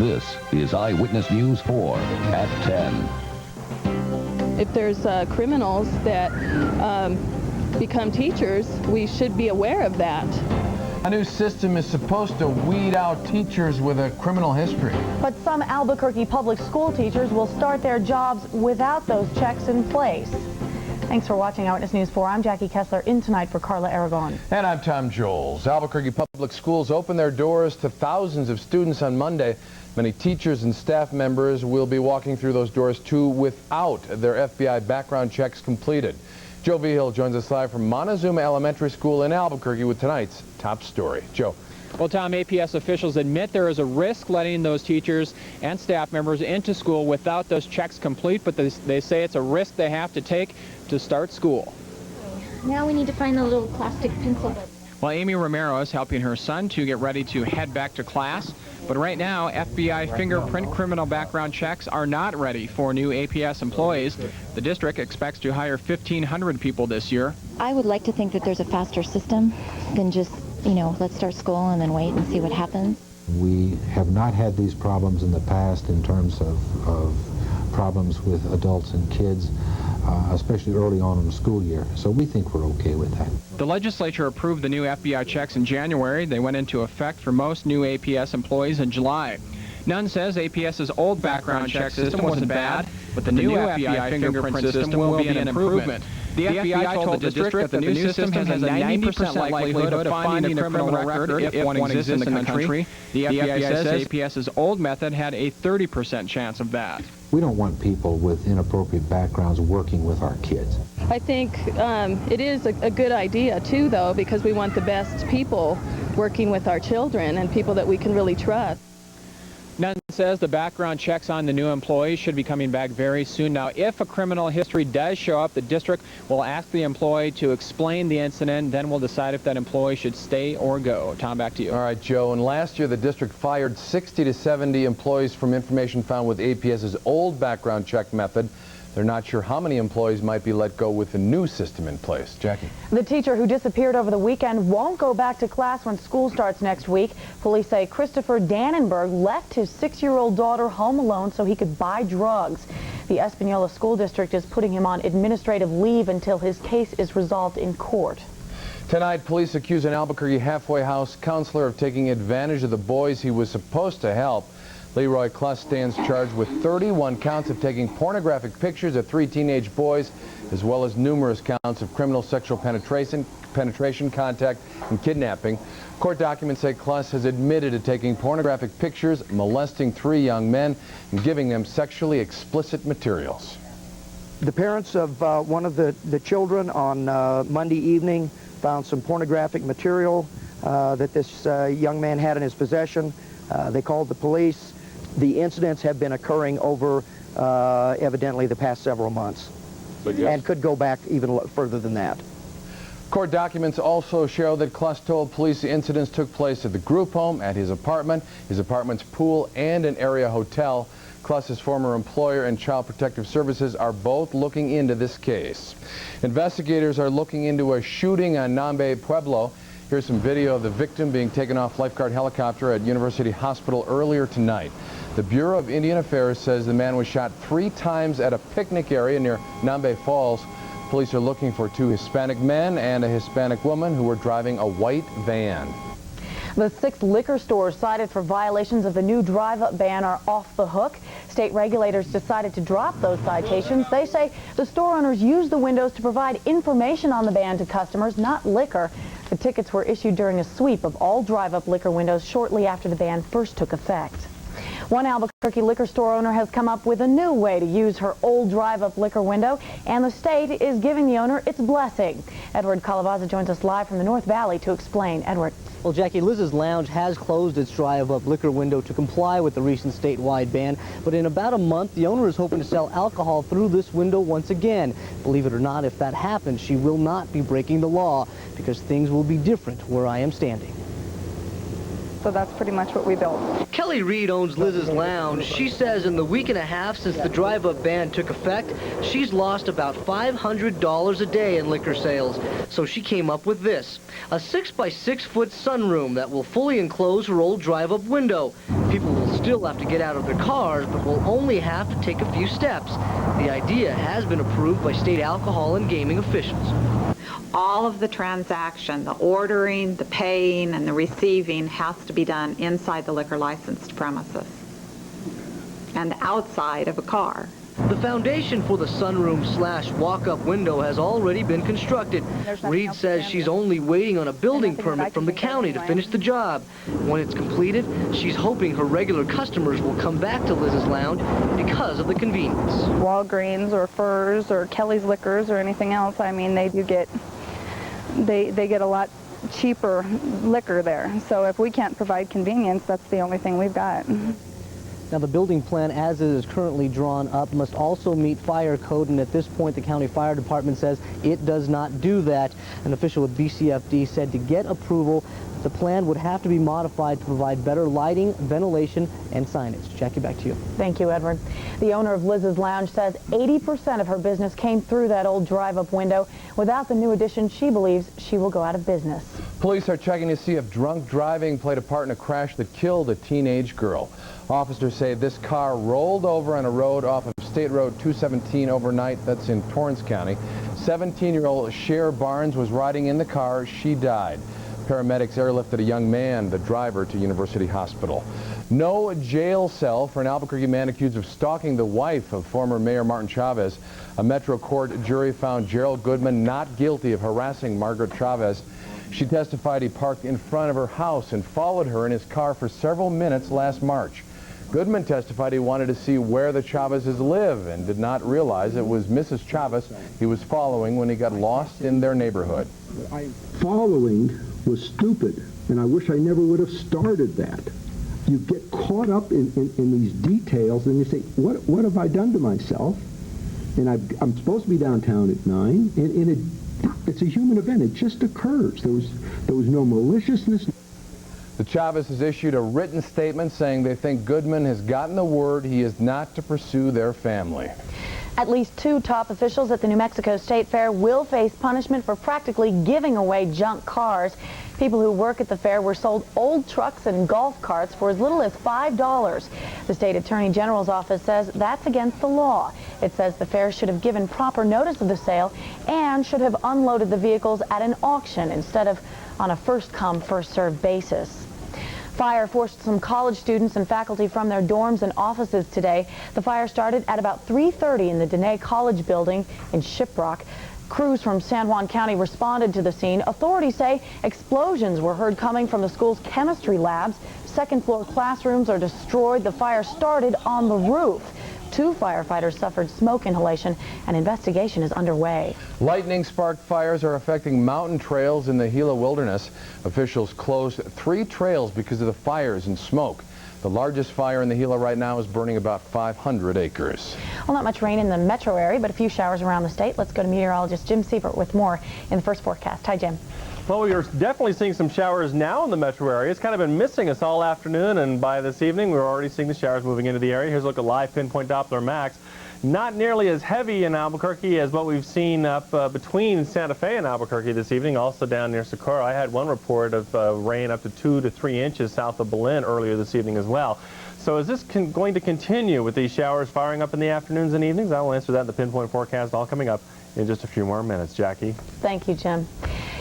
This is Eyewitness News 4 at 10. If there's criminals that become teachers, we should be aware of that. A new system is supposed to weed out teachers with a criminal history. But some Albuquerque public school teachers will start their jobs without those checks in place. Thanks for watching Eyewitness News 4. I'm Jackie Kessler, in tonight for Carla Aragon. And I'm Tom Joles. Albuquerque public schools open their doors to thousands of students on Monday. Many teachers and staff members will be walking through those doors too without their FBI background checks completed. Joe Vigil joins us live from Montezuma Elementary School in Albuquerque with tonight's top story. Joe. Well, Tom, APS officials admit there is a risk letting those teachers and staff members into school without those checks complete, but they say it's a risk they have to take to start school. Now we need to find the little plastic pencil. Well, Amy Romero is helping her son to get ready to head back to class. But right now, FBI fingerprint criminal background checks are not ready for new APS employees. The district expects to hire 1,500 people this year. I would like to think that there's a faster system than just, let's start school and then wait and see what happens. We have not had these problems in the past in terms of problems with adults and kids, especially early on in the school year. So we think we're okay with that. The legislature approved the new FBI checks in January. They went into effect for most new APS employees in July. Nunn says APS's old background check system wasn't bad, but the new FBI fingerprint system will be an improvement. The FBI told the district that the new system has a 90% likelihood of finding a criminal record if one exists in the country. The FBI says APS's old method had a 30% chance of that. We don't want people with inappropriate backgrounds working with our kids. I think it is a good idea, too, though, because we want the best people working with our children and people that we can really trust. Nunn says the background checks on the new employees should be coming back very soon. Now, if a criminal history does show up, the district will ask the employee to explain the incident. Then we'll decide if that employee should stay or go. Tom, back to you. All right, Joe. And last year, the district fired 60 to 70 employees from information found with APS's old background check method. They're not sure how many employees might be let go with the new system in place. Jackie. The teacher who disappeared over the weekend won't go back to class when school starts next week. Police say Christopher Dannenberg left his 6-year-old daughter home alone so he could buy drugs. The Espanola School District is putting him on administrative leave until his case is resolved in court. Tonight, police accuse an Albuquerque halfway house counselor of taking advantage of the boys he was supposed to help. Leroy Kluss stands charged with 31 counts of taking pornographic pictures of 3 teenage boys, as well as numerous counts of criminal sexual penetration, contact, and kidnapping. Court documents say Kluss has admitted to taking pornographic pictures, molesting 3 young men, and giving them sexually explicit materials. The parents of one of the children on Monday evening found some pornographic material that this young man had in his possession. They called the police. The incidents have been occurring over, evidently, the past several months, and could go back even further than that. Court documents also show that Kluss told police the incidents took place at the group home, at his apartment's pool, and an area hotel. Kluss's former employer and Child Protective Services are both looking into this case. Investigators are looking into a shooting on Nambe Pueblo. Here's some video of the victim being taken off lifeguard helicopter at University Hospital earlier tonight. The Bureau of Indian Affairs says the man was shot 3 times at a picnic area near Nambe Falls. Police are looking for 2 Hispanic men and a Hispanic woman who were driving a white van. The 6 liquor stores cited for violations of the new drive-up ban are off the hook. State regulators decided to drop those citations. They say the store owners used the windows to provide information on the ban to customers, not liquor. The tickets were issued during a sweep of all drive-up liquor windows shortly after the ban first took effect. One Albuquerque liquor store owner has come up with a new way to use her old drive-up liquor window, and the state is giving the owner its blessing. Edward Calabaza joins us live from the North Valley to explain. Edward. Well, Jackie, Liz's Lounge has closed its drive-up liquor window to comply with the recent statewide ban, but in about a month, the owner is hoping to sell alcohol through this window once again. Believe it or not, if that happens, she will not be breaking the law because things will be different where I am standing. So that's pretty much what we built. Kelly Reed owns Liz's Lounge. She says in the week and a half since the drive-up ban took effect, she's lost about $500 a day in liquor sales. So she came up with this, a 6 by 6 foot sunroom that will fully enclose her old drive-up window. People will still have to get out of their cars, but will only have to take a few steps. The idea has been approved by state alcohol and gaming officials. All of the transaction, the ordering, the paying, and the receiving has to be done inside the liquor licensed premises and outside of a car. The foundation for the sunroom/walk-up window has already been constructed. Reed says she's only waiting on a building permit from the county to finish the job. When it's completed, she's hoping her regular customers will come back to Liz's Lounge because of the convenience. Walgreens or Furs or Kelly's Liquors or anything else, I mean, they get a lot cheaper liquor there. So if we can't provide convenience, that's the only thing we've got. Now, the building plan, as it is currently drawn up, must also meet fire code, and at this point, the county fire department says it does not do that. An official with BCFD said to get approval, the plan would have to be modified to provide better lighting, ventilation, and signage. Jackie, back to you. Thank you, Edward. The owner of Liz's Lounge says 80% of her business came through that old drive-up window. Without the new addition, she believes she will go out of business. Police are checking to see if drunk driving played a part in a crash that killed a teenage girl. Officers say this car rolled over on a road off of State Road 217 overnight. That's in Torrance County. 17-year-old Cher Barnes was riding in the car. She died. Paramedics airlifted a young man, the driver, to University Hospital. No jail cell for an Albuquerque man accused of stalking the wife of former Mayor Martin Chavez. A Metro Court jury found Gerald Goodman not guilty of harassing Margaret Chavez. She testified he parked in front of her house and followed her in his car for several minutes last March. Goodman testified he wanted to see where the Chavezes live and did not realize it was Mrs. Chavez he was following when he got lost in their neighborhood. Following was stupid, and I wish I never would have started that. You get caught up in these details, and you think, what have I done to myself? And I'm supposed to be downtown at 9, and it's a human event. It just occurs. There was no maliciousness. The Chavez has issued a written statement saying they think Goodman has gotten the word he is not to pursue their family. At least 2 top officials at the New Mexico State Fair will face punishment for practically giving away junk cars. People who work at the fair were sold old trucks and golf carts for as little as $5. The state attorney general's office says that's against the law. It says the fair should have given proper notice of the sale and should have unloaded the vehicles at an auction instead of on a first-come, first-served basis. Fire forced some college students and faculty from their dorms and offices today. The fire started at about 3:30 in the Dene College building in Shiprock. Crews from San Juan County responded to the scene. Authorities say explosions were heard coming from the school's chemistry labs. Second-floor classrooms are destroyed. The fire started on the roof. 2 firefighters suffered smoke inhalation. An investigation is underway. Lightning-sparked fires are affecting mountain trails in the Gila wilderness. Officials closed 3 trails because of the fires and smoke. The largest fire in the Gila right now is burning about 500 acres. Well, not much rain in the metro area, but a few showers around the state. Let's go to meteorologist Jim Siebert with more in the first forecast. Hi, Jim. Well, we are definitely seeing some showers now in the metro area. It's kind of been missing us all afternoon, and by this evening, we're already seeing the showers moving into the area. Here's a look at live pinpoint Doppler max. Not nearly as heavy in Albuquerque as what we've seen up between Santa Fe and Albuquerque this evening, also down near Socorro. I had one report of rain up to 2 to 3 inches south of Belen earlier this evening as well. So is this going to continue with these showers firing up in the afternoons and evenings? I will answer that in the pinpoint forecast, all coming up in just a few more minutes. Jackie? Thank you, Jim.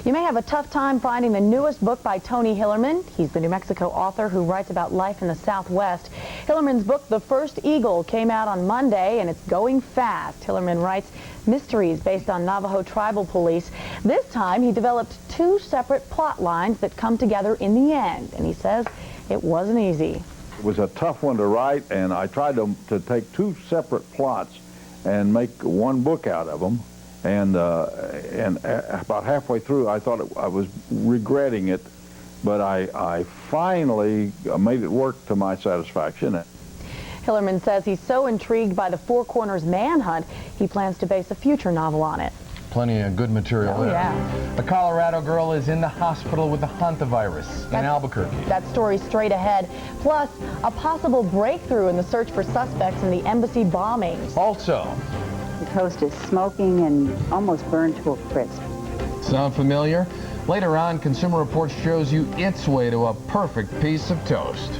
You may have a tough time finding the newest book by Tony Hillerman. He's the New Mexico author who writes about life in the Southwest. Hillerman's book, The First Eagle, came out on Monday, and it's going fast. Hillerman writes mysteries based on Navajo tribal police. This time, he developed 2 separate plot lines that come together in the end, and he says it wasn't easy. It was a tough one to write, and I tried to take 2 separate plots and make one book out of them. And about halfway through, I thought I was regretting it, but I finally made it work to my satisfaction. Hillerman says he's so intrigued by the Four Corners manhunt, he plans to base a future novel on it. Plenty of good material there. Yeah. A Colorado girl is in the hospital with the hantavirus in Albuquerque. That story straight ahead. Plus, a possible breakthrough in the search for suspects in the embassy bombings. Also, the toast is smoking and almost burned to a crisp. Sound familiar? Later on, Consumer Reports shows you its way to a perfect piece of toast.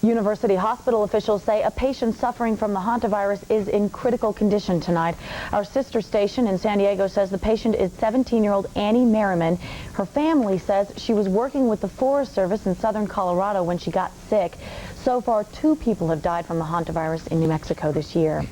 University hospital officials say a patient suffering from the hantavirus is in critical condition tonight. Our sister station in San Diego says the patient is 17-year-old Annie Merriman. Her family says she was working with the Forest Service in southern Colorado when she got sick. So far, 2 people have died from the hantavirus in New Mexico this year.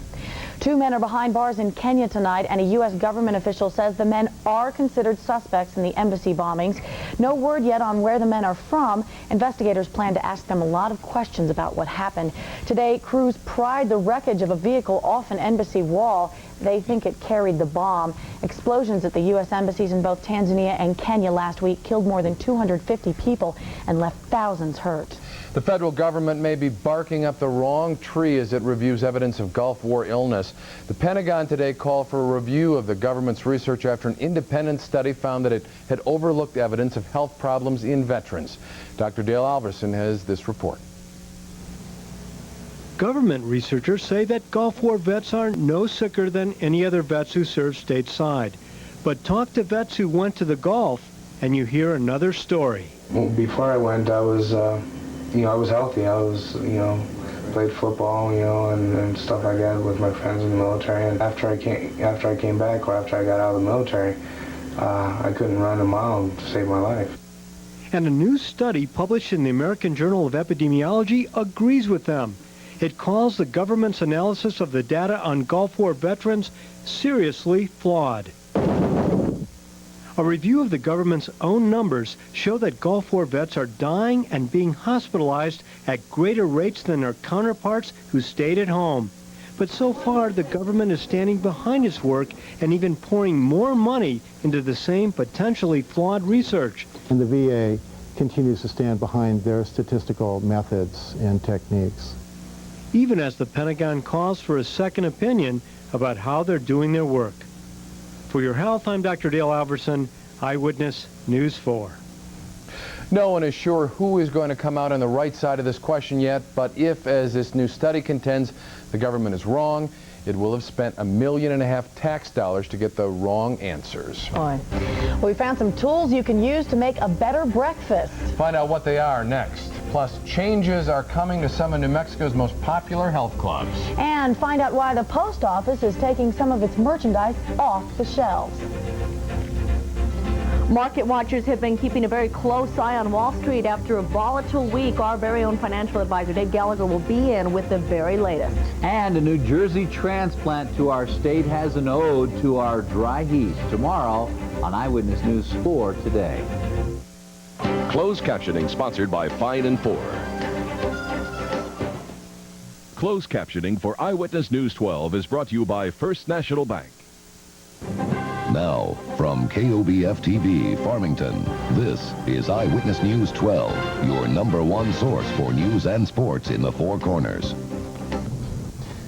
2 men are behind bars in Kenya tonight, and a U.S. government official says the men are considered suspects in the embassy bombings. No word yet on where the men are from. Investigators plan to ask them a lot of questions about what happened. Today, crews pried the wreckage of a vehicle off an embassy wall. They think it carried the bomb. Explosions at the U.S. embassies in both Tanzania and Kenya last week killed more than 250 people and left thousands hurt. The federal government may be barking up the wrong tree as it reviews evidence of Gulf War illness. The Pentagon today called for a review of the government's research after an independent study found that it had overlooked evidence of health problems in veterans. Dr. Dale Alverson has this report. Government researchers say that Gulf War vets are no sicker than any other vets who serve stateside. But talk to vets who went to the Gulf and you hear another story. Before I went, I was I was healthy. I was, played football, and stuff like that with my friends in the military. And after I came back, or after I got out of the military, I couldn't run a mile to save my life. And a new study published in the American Journal of Epidemiology agrees with them. It calls the government's analysis of the data on Gulf War veterans seriously flawed. A review of the government's own numbers show that Gulf War vets are dying and being hospitalized at greater rates than their counterparts who stayed at home. But so far, the government is standing behind its work and even pouring more money into the same potentially flawed research. And the VA continues to stand behind their statistical methods and techniques. Even as the Pentagon calls for a second opinion about how they're doing their work. For your health, I'm Dr. Dale Alverson, Eyewitness News 4. No one is sure who is going to come out on the right side of this question yet, but if, as this new study contends, the government is wrong, it will have spent $1.5 million tax dollars to get the wrong answers. Well, we found some tools you can use to make a better breakfast. Find out what they are next. Plus, changes are coming to some of New Mexico's most popular health clubs. And find out why the post office is taking some of its merchandise off the shelves. Market watchers have been keeping a very close eye on Wall Street after a volatile week. Our very own financial advisor, Dave Gallagher, will be in with the very latest. And a New Jersey transplant to our state has an ode to our dry heat. Tomorrow on Eyewitness News 4 today. Closed captioning sponsored by Fine and Four. Closed captioning for Eyewitness News 12 is brought to you by First National Bank. Now, from KOBFTV, Farmington, this is Eyewitness News 12, your #1 source for news and sports in the Four Corners.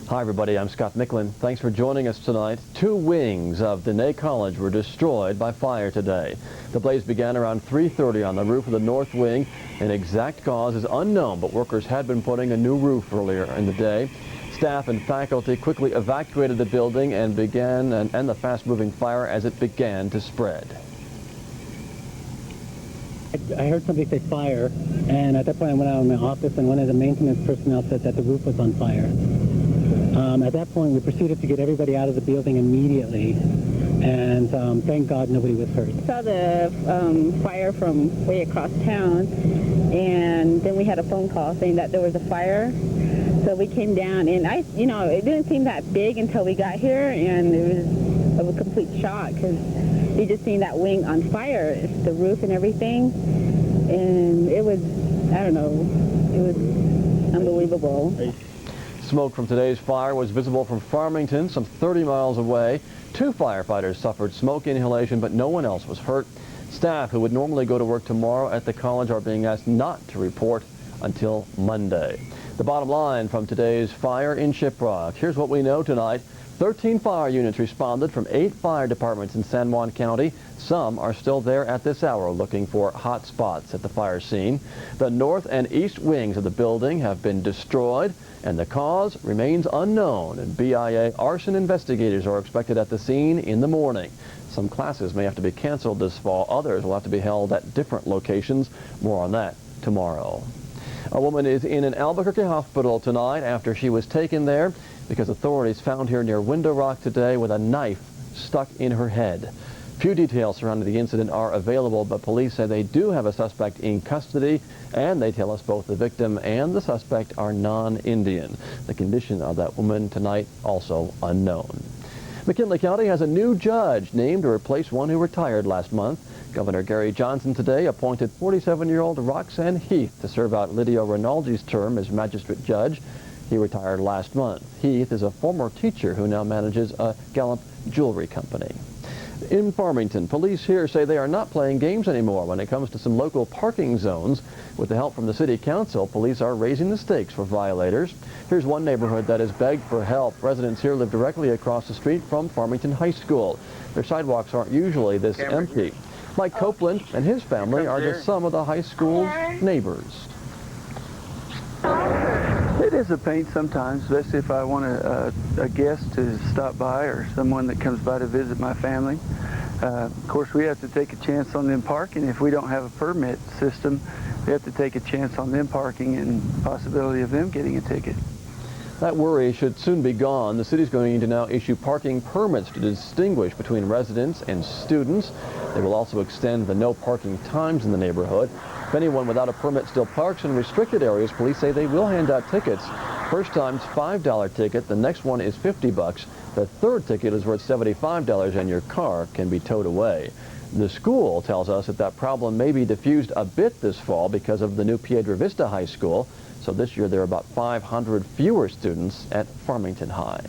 Hi, everybody. I'm Scott Micklin. Thanks for joining us tonight. 2 wings of Dene College were destroyed by fire today. The blaze began around 3:30 on the roof of the north wing. An exact cause is unknown, but workers had been putting a new roof earlier in the day. Staff and faculty quickly evacuated the building and began and the fast-moving fire as it began to spread. I heard somebody say fire, and at that point I went out of my office, and one of the maintenance personnel said that the roof was on fire. At that point, we proceeded to get everybody out of the building immediately, and thank God nobody was hurt. I saw the fire from way across town, and then we had a phone call saying that there was a fire. So we came down, and it didn't seem that big until we got here, and it was a complete shock because you just seen that wing on fire, the roof and everything, and it was, I don't know, it was unbelievable. Smoke from today's fire was visible from Farmington, some 30 miles away. 2 firefighters suffered smoke inhalation, but no one else was hurt. Staff who would normally go to work tomorrow at the college are being asked not to report until Monday. The bottom line from today's fire in Shiprock. Here's what we know tonight. 13 fire units responded from 8 fire departments in San Juan County. Some are still there at this hour looking for hot spots at the fire scene. The north and east wings of the building have been destroyed, and the cause remains unknown. And BIA arson investigators are expected at the scene in the morning. Some classes may have to be canceled this fall. Others will have to be held at different locations. More on that tomorrow. A woman is in an Albuquerque hospital tonight after she was taken there because authorities found her near Window Rock today with a knife stuck in her head. Few details surrounding the incident are available, but police say they do have a suspect in custody, and they tell us both the victim and the suspect are non-Indian. The condition of that woman tonight also unknown. McKinley County has a new judge named to replace one who retired last month. Governor Gary Johnson today appointed 47-year-old Roxanne Heath to serve out Lydia Rinaldi's term as magistrate judge. He retired last month. Heath is a former teacher who now manages a Gallup jewelry company. In Farmington, police here say they are not playing games anymore when it comes to some local parking zones. With the help from the city council, police are raising the stakes for violators. Here's one neighborhood that has begged for help. Residents here live directly across the street from Farmington High School. Their sidewalks aren't usually this empty. Mike Copeland and his family are just some of the high school's neighbors. It is a pain sometimes, especially if I want a guest to stop by or someone that comes by to visit my family. Of course, we have to take a chance on them parking. If we don't have a permit system, we have to take a chance on them parking and possibility of them getting a ticket. That worry should soon be gone. The city's going to now issue parking permits to distinguish between residents and students. They will also extend the no parking times in the neighborhood. If anyone without a permit still parks in restricted areas, police say they will hand out tickets. First time's $5 ticket, the next one is $50. The third ticket is worth $75 and your car can be towed away. The school tells us that problem may be diffused a bit this fall because of the new Piedra Vista High School. So this year there are about 500 fewer students at Farmington High.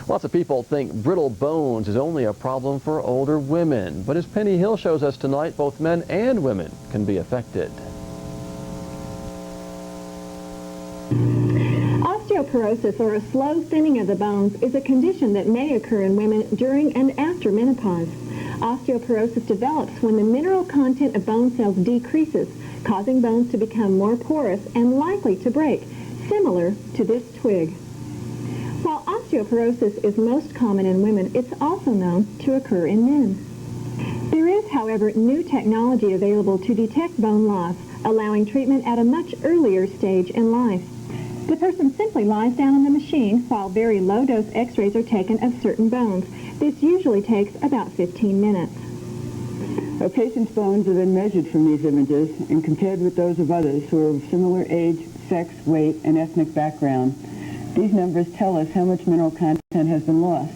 Lots of people think brittle bones is only a problem for older women. But as Penny Hill shows us tonight, both men and women can be affected. Osteoporosis, or a slow thinning of the bones, is a condition that may occur in women during and after menopause. Osteoporosis develops when the mineral content of bone cells decreases, causing bones to become more porous and likely to break, similar to this twig. While osteoporosis is most common in women, it's also known to occur in men. There is, however, new technology available to detect bone loss, allowing treatment at a much earlier stage in life. The person simply lies down on the machine while very low-dose x-rays are taken of certain bones. This usually takes about 15 minutes. A patient's bones are then measured from these images and compared with those of others who are of similar age, sex, weight, and ethnic background. These numbers tell us how much mineral content has been lost.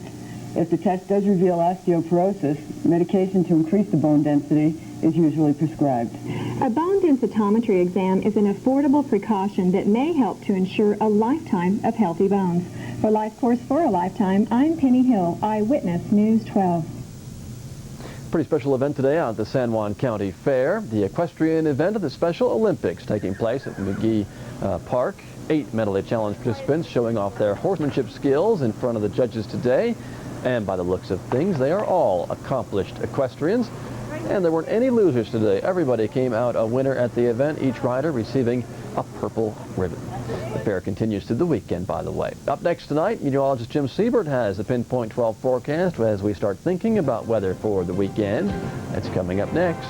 If the test does reveal osteoporosis, medication to increase the bone density is usually prescribed. A bone densitometry exam is an affordable precaution that may help to ensure a lifetime of healthy bones. For Life Course for a Lifetime, I'm Penny Hill, Eyewitness News 12. Pretty special event today out at the San Juan County Fair, the equestrian event of the Special Olympics taking place at McGee Park. 8 mentally challenged participants showing off their horsemanship skills in front of the judges today. And by the looks of things, they are all accomplished equestrians. And there weren't any losers today. Everybody came out a winner at the event, each rider receiving a purple ribbon. The fair continues through the weekend, by the way. Up next tonight, meteorologist Jim Siebert has the Pinpoint 12 forecast as we start thinking about weather for the weekend. That's coming up next.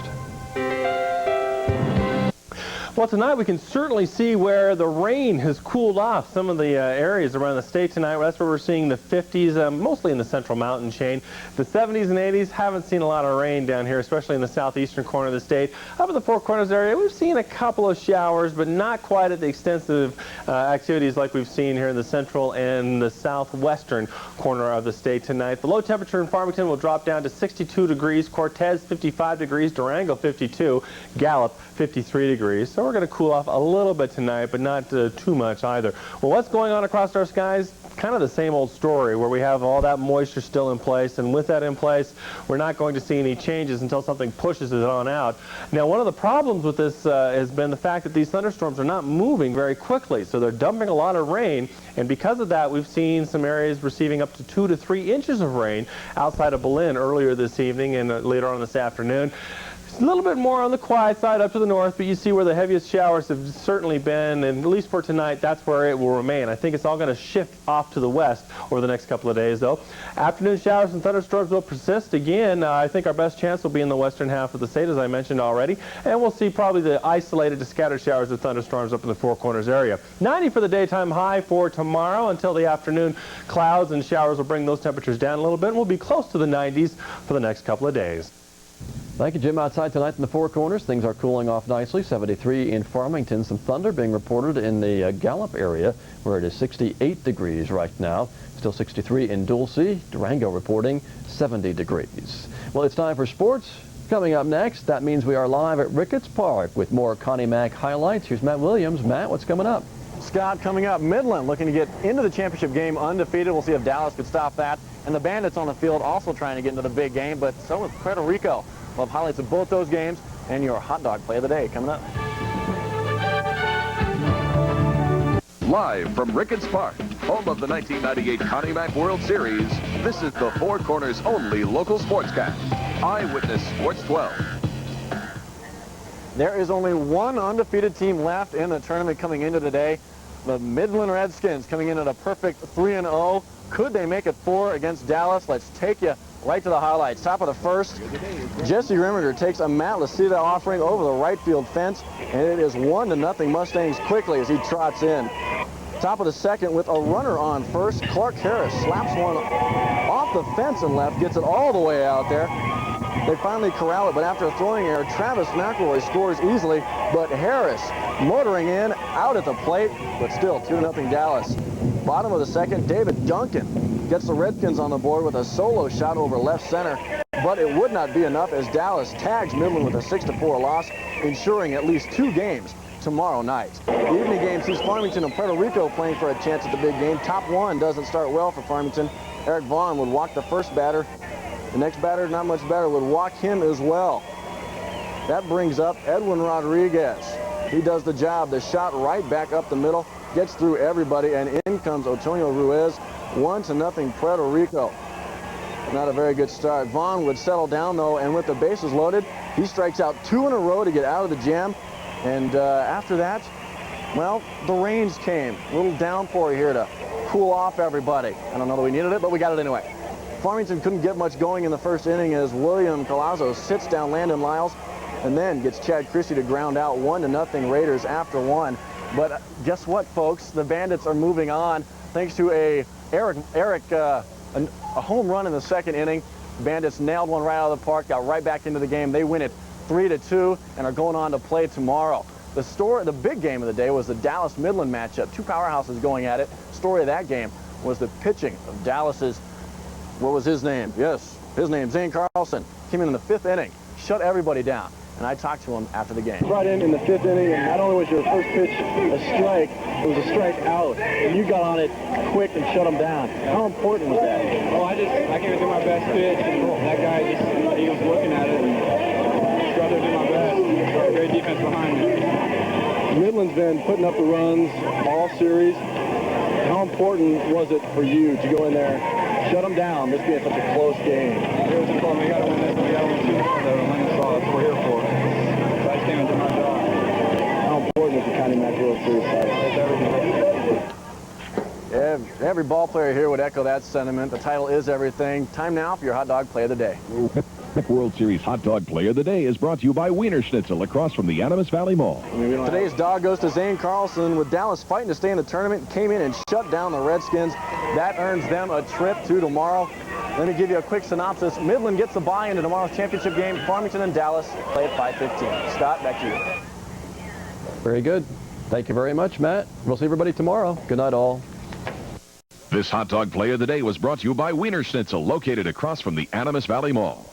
Well, tonight we can certainly see where the rain has cooled off some of the areas around the state tonight. That's where we're seeing the 50s, mostly in the central mountain chain. The 70s and 80s haven't seen a lot of rain down here, especially in the southeastern corner of the state. Up in the Four Corners area, we've seen a couple of showers, but not quite at the extensive activities like we've seen here in the central and the southwestern corner of the state tonight. The low temperature in Farmington will drop down to 62 degrees, Cortez 55 degrees, Durango 52, Gallup 53 degrees. So we're going to cool off a little bit tonight, but not too much either. Well, what's going on across our skies? Kind of the same old story where we have all that moisture still in place, and with that in place, we're not going to see any changes until something pushes it on out. Now, one of the problems with this has been the fact that these thunderstorms are not moving very quickly, so they're dumping a lot of rain, and because of that, we've seen some areas receiving up to 2 to 3 inches of rain outside of Berlin earlier this evening and later on this afternoon. It's a little bit more on the quiet side up to the north, but you see where the heaviest showers have certainly been, and at least for tonight, that's where it will remain. I think it's all going to shift off to the west over the next couple of days, though. Afternoon showers and thunderstorms will persist. Again, I think our best chance will be in the western half of the state, as I mentioned already, and we'll see probably the isolated to scattered showers and thunderstorms up in the Four Corners area. 90 for the daytime high for tomorrow. Until the afternoon, clouds and showers will bring those temperatures down a little bit, and we'll be close to the 90s for the next couple of days. Thank you, Jim. Outside tonight in the Four Corners, things are cooling off nicely. 73 in Farmington. Some thunder being reported in the Gallup area, where it is 68 degrees right now. Still 63 in Dulce. Durango reporting 70 degrees. Well, it's time for sports. Coming up next, that means we are live at Ricketts Park with more Connie Mack highlights. Here's Matt Williams. Matt, what's coming up? Scott, coming up, Midland looking to get into the championship game undefeated. We'll see if Dallas could stop that. And the Bandits on the field also trying to get into the big game, but so is Puerto Rico. We'll have highlights of both those games and your hot dog play of the day coming up. Live from Ricketts Park, home of the 1998 Connie Mack World Series, this is the Four Corners' only local sportscast, Eyewitness Sports 12. There is only one undefeated team left in the tournament coming into today. The Midland Redskins coming in at a perfect 3-0. Could they make it 4 against Dallas? Let's take you right to the highlights. Top of the first, Jesse Rimmerger takes a Matt Lasita offering over the right field fence, and it is 1-0 Mustangs quickly as he trots in. Top of the second with a runner on first, Clark Harris slaps one off the fence and left, gets it all the way out there. They finally corral it, but after a throwing error, Travis McElroy scores easily, but Harris motoring in, out at the plate, but still 2-0 Dallas. Bottom of the second, David Duncan gets the Redskins on the board with a solo shot over left center, but it would not be enough as Dallas tags Midland with a 6-4 loss, ensuring at least 2 games tomorrow night. The evening game sees Farmington and Puerto Rico playing for a chance at the big game. Top one doesn't start well for Farmington. Eric Vaughn would walk the first batter. The next batter, not much better, would walk him as well. That brings up Edwin Rodriguez. He does the job. The shot right back up the middle, gets through everybody, and in comes Antonio Ruiz. 1-0 Puerto Rico. Not a very good start. Vaughn would settle down, though, and with the bases loaded, he strikes out 2 in a row to get out of the jam. And after that, well, the rains came. A little downpour here to cool off everybody. I don't know that we needed it, but we got it anyway. Farmington couldn't get much going in the first inning as William Collazo sits down Landon Lyles and then gets Chad Christie to ground out. 1-0 Raiders after 1. But guess what, folks? The Bandits are moving on thanks to a home run in the second inning. Bandits nailed one right out of the park, got right back into the game. They win it 3-2 and are going on to play tomorrow. The big game of the day was the Dallas-Midland matchup. 2 powerhouses going at it. Story of that game was the pitching of Dallas's, what was his name? Yes, his name, Zane Carlson. Came in the 5th inning, shut everybody down. And I talked to him after the game. Brought in the 5th inning, and not only was your first pitch a strike, it was a strike out. And you got on it quick and shut him down. How important was that? Well, I came to do my best pitch, and that guy he was looking at it, and just got there to do my best. Great defense behind me. Midland's been putting up the runs all series. How important was it for you to go in there, shut them down, this being such a close game? It was important. We got to win this, and we got to win 2 more, though, to win this all. That's what we're here for. So I just came and did my job. How important is the Connie Mack World Series title? It's everything. Every ball player here would echo that sentiment. The title is everything. Time now for your hot dog play of the day. World Series Hot Dog Play of the Day is brought to you by Wiener Schnitzel across from the Animas Valley Mall. Today's dog goes to Zane Carlson. With Dallas fighting to stay in the tournament, came in and shut down the Redskins. That earns them a trip to tomorrow. Let me give you a quick synopsis. Midland gets the bye into tomorrow's championship game. Farmington and Dallas play at 5:15. Scott, back to you. Very good. Thank you very much, Matt. We'll see everybody tomorrow. Good night, all. This Hot Dog Play of the Day was brought to you by Wiener Schnitzel, located across from the Animas Valley Mall.